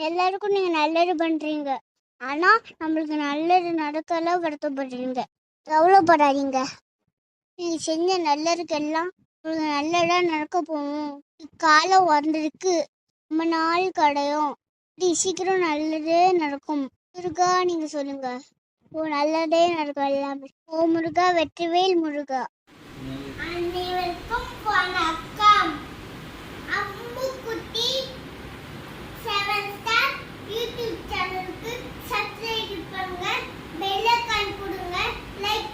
எல்லாருக்கும் நீங்க நல்லது பண்றீங்க. ஆனா நம்மளுக்கு நல்லது நடக்கலாம் வருத்தப்படுறீங்க. கவலைப்படாதீங்க. நீங்க செஞ்ச நல்லதுக்கெல்லாம் உங்களுக்கு நல்லதா நடக்க போகும். காலம் வந்திருக்கு. ரொம்ப நாள் கடையும். சீக்கிரம் நல்லதே நடக்கும். முருகா நீங்க சொல்லுங்க. ஓ நல்லதே நடக்கும் எல்லாமே. ஓ முருகா வெற்றிவேல் முருகா. அனைவருக்கும் வணக்கம். அம்முக்குட்டி 7 ஸ்டார் யூடியூப் சேனலுக்கு சப்ஸ்கிரைப் பண்ணுங்க, பெல் ஐகான் கொடுங்க, லைக்